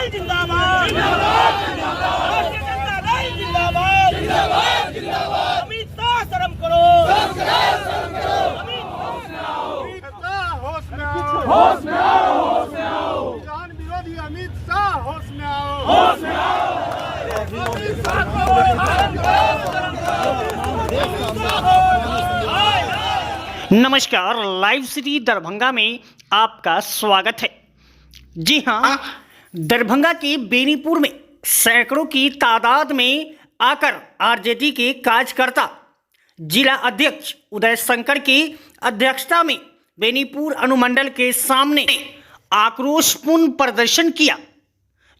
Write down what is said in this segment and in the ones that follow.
दल जिंदाबाद, राष्ट्रीय जनता दल जिंदाबाद, अमित शाह शर्म करो, अमित होश में आओ, संविधान विरोधी अमित शाह होश में आओ, नमस्कार, लाइव सिटी दरभंगा में आपका स्वागत है। जी हाँ, दरभंगा के बेनीपुर में सैकड़ों की तादाद में आकर आरजेडी के कार्यकर्ता जिला अध्यक्ष उदय शंकर की अध्यक्षता में बेनीपुर अनुमंडल के सामने आक्रोशपूर्ण प्रदर्शन किया।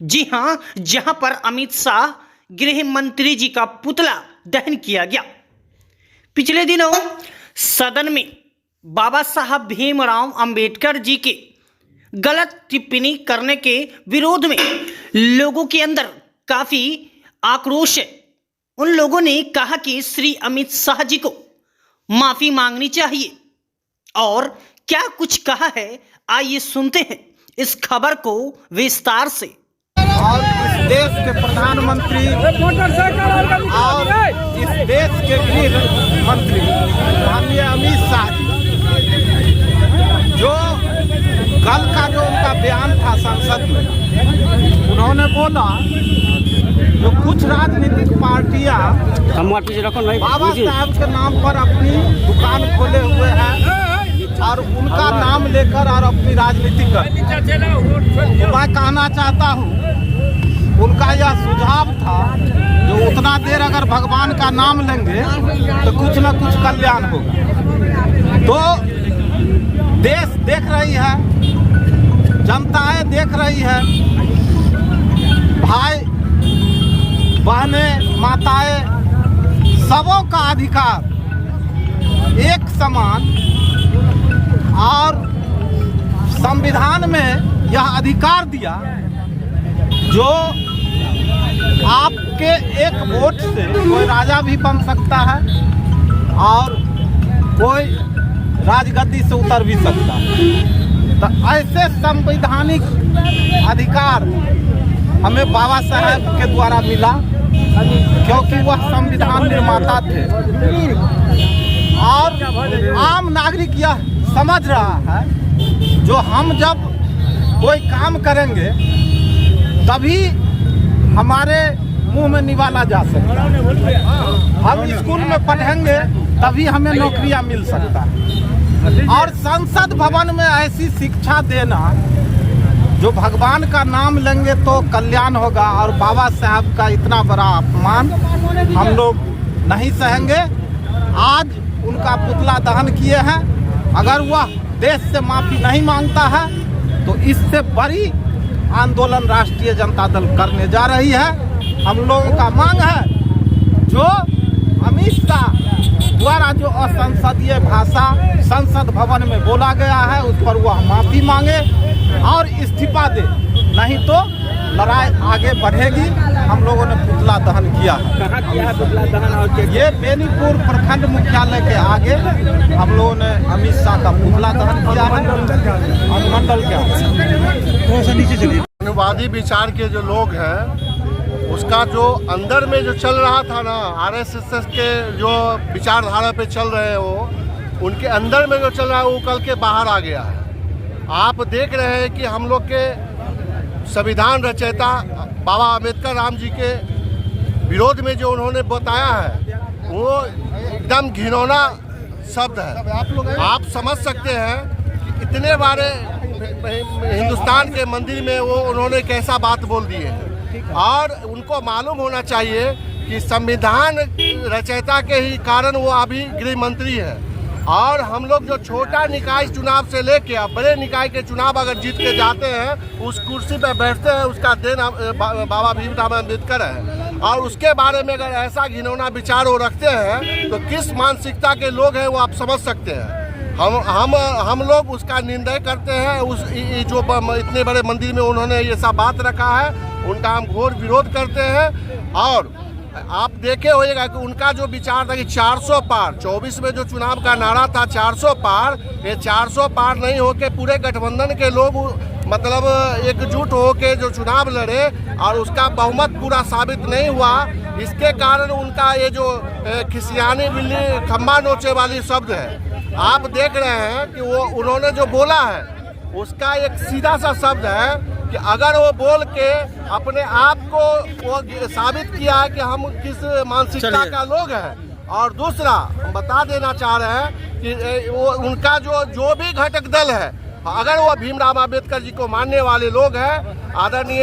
जी हाँ, जहां पर अमित शाह गृह मंत्री जी का पुतला दहन किया गया। पिछले दिनों सदन में बाबा साहब भीमराव अंबेडकर जी के गलत टिप्पणी करने के विरोध में लोगों के अंदर काफी आक्रोश है। उन लोगों ने कहा कि श्री अमित शाह जी को माफी मांगनी चाहिए और क्या कुछ कहा है, आइए सुनते हैं इस खबर को विस्तार से। और इस देश के प्रधानमंत्री और इस देश के गृह मंत्री माननीय अमित शाह जी, जो कल का जो उनका बयान था संसद में, उन्होंने बोला जो कुछ राजनीतिक पार्टियां बाबा साहब के नाम पर अपनी दुकान खोले हुए हैं और उनका नाम लेकर और अपनी राजनीति कर, तो मैं कहना चाहता हूं, उनका यह सुझाव था जो उतना देर अगर भगवान का नाम लेंगे तो कुछ न कुछ कल्याण होगा। तो देश देख रही है, जनताएं देख रही है, भाई बहनें माताएं सबों का अधिकार एक समान, और संविधान में यह अधिकार दिया जो आपके एक वोट से कोई राजा भी बन सकता है और कोई राजगद्दी से उतर भी सकता है। तो ऐसे संवैधानिक अधिकार हमें बाबा साहब के द्वारा मिला, क्योंकि वह संविधान निर्माता थे। और आम नागरिक यह समझ रहा है जो हम जब कोई काम करेंगे तभी हमारे मुंह में निवाला जा सकता है, हम स्कूल में पढ़ेंगे तभी हमें नौकरियां मिल सकता है। और संसद भवन में ऐसी शिक्षा देना जो भगवान का नाम लेंगे तो कल्याण होगा, और बाबा साहब का इतना बड़ा अपमान हम लोग नहीं सहेंगे। आज उनका पुतला दहन किए हैं, अगर वह देश से माफी नहीं मांगता है तो इससे बड़ी आंदोलन राष्ट्रीय जनता दल करने जा रही है। हम लोगों का मांग है जो अमित शाह द्वारा जो असंसदीय भाषा संसद भवन में बोला गया है उस पर वह माफी मांगे और इस्तीफा दे, नहीं तो लड़ाई आगे बढ़ेगी। हम लोगों ने पुतला दहन किया है। कहाँ किया है पुतला दहन? और ये बेनीपुर प्रखंड मुख्यालय के आगे हम लोगों ने अमित शाह का पुतला दहन किया है, अनुमंडल के आगे। अनुवादी विचार के जो लोग हैं उसका जो अंदर में जो चल रहा था ना, आरएसएस के जो विचारधारा पे चल रहे हैं वो उनके अंदर में जो चल रहा है वो कल के बाहर आ गया है। आप देख रहे हैं कि हम लोग के संविधान रचयिता बाबा अम्बेडकर राम जी के विरोध में जो उन्होंने बताया है वो एकदम घिनौना शब्द है। आप समझ सकते हैं कि इतने बारे हिंदुस्तान के मंदिर में वो उन्होंने कैसा बात बोल दी है, और उनको मालूम होना चाहिए कि संविधान रचयिता के ही कारण वो अभी गृह मंत्री है। और हम लोग जो छोटा निकाय चुनाव से लेके अब बड़े निकाय के चुनाव अगर जीत के जाते हैं, उस कुर्सी पर बैठते हैं, उसका देन बाबा भीमराव अम्बेडकर है। और उसके बारे में अगर ऐसा घिनौना विचार वो रखते हैं तो किस मानसिकता के लोग हैं वो आप समझ सकते हैं। हम लोग उसका निंदा करते हैं। उस जो इतने बड़े मंदिर में उन्होंने ये सब बात रखा है उनका हम घोर विरोध करते हैं। और आप देखे होइएगा कि उनका जो विचार था कि 400 पार 24 में जो चुनाव का नारा था 400 पार, ये 400 पार नहीं होके पूरे गठबंधन के लोग मतलब एकजुट होके जो चुनाव लड़े और उसका बहुमत पूरा साबित नहीं हुआ, इसके कारण उनका ये जो खिसियानी बिल्ली खम्बा नोचे वाली शब्द है, आप देख रहे हैं कि वो उन्होंने जो बोला है उसका एक सीधा सा शब्द है कि अगर वो बोल के अपने आप को वो साबित किया है कि हम किस मानसिकता का लोग हैं। और दूसरा हम बता देना चाह रहे हैं कि वो उनका जो भी घटक दल है, अगर वो भीमराव अंबेडकर जी को मानने वाले लोग हैं, आदरणीय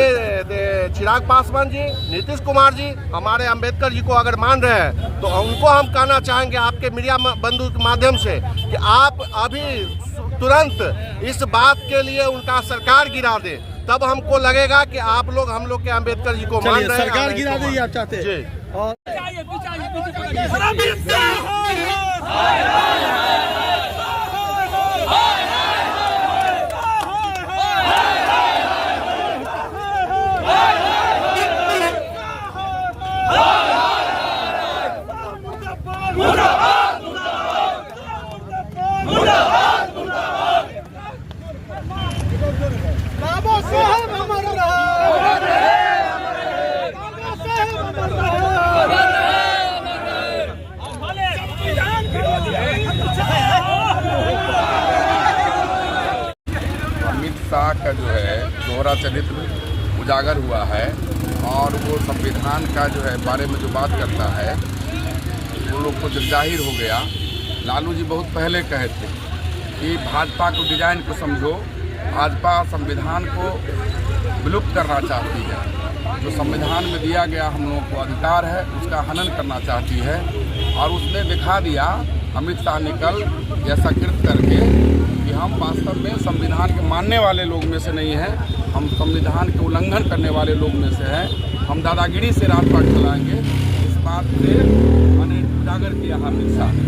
चिराग पासवान जी, नीतीश कुमार जी हमारे अंबेडकर जी को अगर मान रहे हैं, तो उनको हम कहना चाहेंगे आपके मीडिया बंधु के माध्यम से कि आप अभी तुरंत इस बात के लिए उनका सरकार गिरा दे, तब हमको लगेगा कि आप लोग हम लोग के अंबेडकर जी को मान रहे हैं। सरकार गिरा दे आप चाहते हैं जी। और अमित बाबा साहब अमर रहे, बाबा साहब अमर अमित शाह का जो है दोहरा चरित्र उजागर हुआ है और वो संविधान का जो है बारे में जो बात करता है वो लोग को जब जाहिर हो गया। लालू जी बहुत पहले कहे थे कि भाजपा को डिजाइन को समझो, भाजपा संविधान को विलुप्त करना चाहती है, जो संविधान में दिया गया हम लोगों को अधिकार है उसका हनन करना चाहती है। और उसने दिखा दिया अमित शाह निकल जैसा कृत करके कि हम वास्तव में संविधान के मानने वाले लोग में से नहीं हैं, हम संविधान के उल्लंघन करने वाले लोग में से हैं, हम दादागिरी से राजपाट चलाएंगे। इस बात से मैंने उजागर किया अमित शाह ने।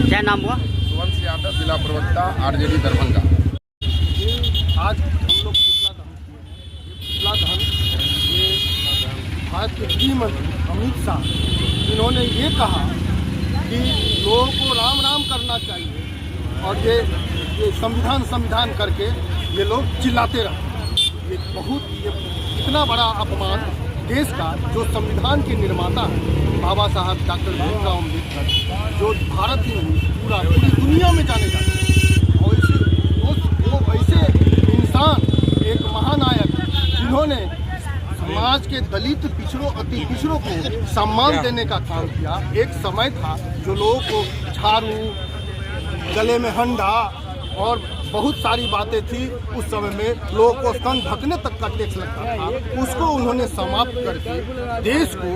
क्या नाम हुआ? सुवंश यादव, जिला प्रवक्ता आरजेडी दरभंगा। आज हम लोग पुतला दहन ये भारत के गृह मंत्री अमित शाह इन्होंने ये कहा कि लोगों को राम राम करना चाहिए और ये संविधान करके ये लोग चिल्लाते रहे। ये इतना बड़ा अपमान देश का जो संविधान के निर्माता हैं बाबा साहब डॉक्टर भीमराव अम्बेडकर, जो भारत ही नहीं पूरी दुनिया में जाने जाते हैं, और वो ऐसे इंसान, एक महानायक जिन्होंने समाज के दलित पिछड़ों अति पिछड़ों को सम्मान देने का काम किया। एक समय था जो लोगों को झाड़ू, गले में हंडा और बहुत सारी बातें थी, उस समय में लोगों को स्तन ढकने तक का टैक्स लगता था, उसको उन्होंने समाप्त करके देश को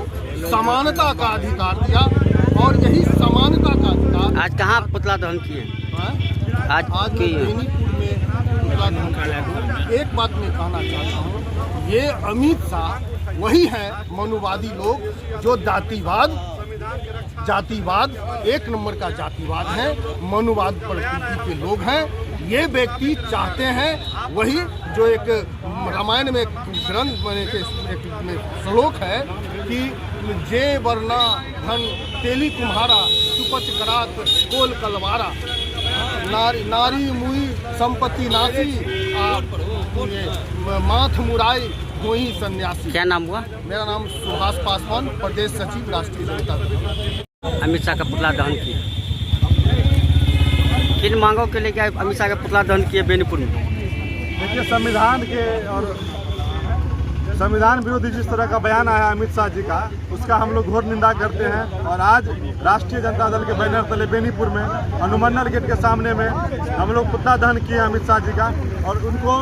समानता का अधिकार दिया। और यही समानता का अधिकार आज कहाँ पुतला दहन किए? आज बेनीपुर में पुतला दहन किया। एक बात मैं कहना चाहता हूँ, ये अमित शाह वही है मनुवादी लोग जो जातिवाद एक नंबर का जातिवाद है, मनुवाद प्रकृति के लोग हैं। ये व्यक्ति चाहते हैं वही जो एक रामायण में ग्रंथ में श्लोक है कि जे वर्णा धन तेली तुम्हारा सुपच करात कोल कलवारा, नारी मुई संपत्ति नासी माथ मुराई वही सन्यासी। क्या नाम हुआ? मेरा नाम सुभाष पासवान, प्रदेश सचिव राष्ट्रीय जनता दल। अमित शाह का पुतला दहन किया, किन मांगों के लेके अमित शाह का पुतला दहन किए बेनीपुर में? देखिए, संविधान के और संविधान विरोधी जिस तरह का बयान आया अमित शाह जी का, उसका हम लोग घोर निंदा करते हैं। और आज राष्ट्रीय जनता दल के बैनर तले बेनीपुर में अनुमंडल गेट के सामने में हम लोग पुतला दहन किए अमित शाह जी का, और उनको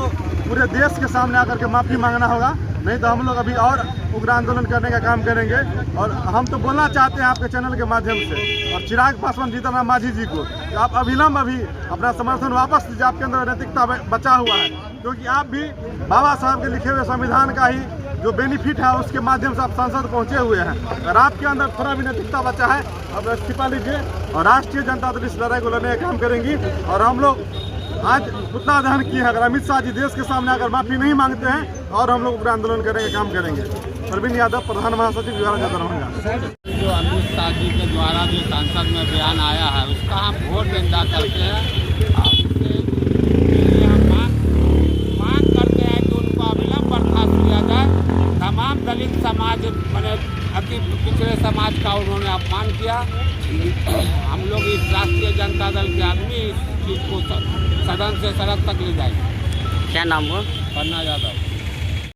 पूरे देश के सामने आकर के माफ़ी मांगना होगा, नहीं तो हम लोग अभी और उग्र आंदोलन करने का काम करेंगे। और हम तो बोलना चाहते हैं आपके चैनल के माध्यम से और चिराग पासवान जीतनराम मांझी जी को, आप अविलंब अभी अपना समर्थन वापस लीजिए, आपके अंदर नैतिकता बचा हुआ है, क्योंकि आप भी बाबा साहब के लिखे हुए संविधान का ही जो बेनिफिट है उसके माध्यम से आप संसद पहुंचे हुए हैं। अगर आपके अंदर थोड़ा भी नैतिकता बचा है, अब इस्तीफा लीजिए और राष्ट्रीय जनता दल इस लड़ाई को लड़ने का काम करेंगी। और हम लोग आज पुतला दहन किए हैं, अगर अमित शाह जी देश के सामने अगर माफी नहीं मांगते हैं और हम लोग उग्र आंदोलन करेंगे, काम करेंगे। प्रवीण यादव, प्रधान महासचिव विभाग दरभंगा। जो अमित शाह जी के द्वारा जो संसद में बयान आया है उसका हम घोर निंदा करते हैं। हम समाज मैंने अति पिछड़े समाज का उन्होंने अपमान किया। हम लोग इस राष्ट्रीय जनता दल के आदमी इस चीज़ को सदन से सड़क तक ले जाएंगे। क्या नाम हुआ? पन्ना यादव।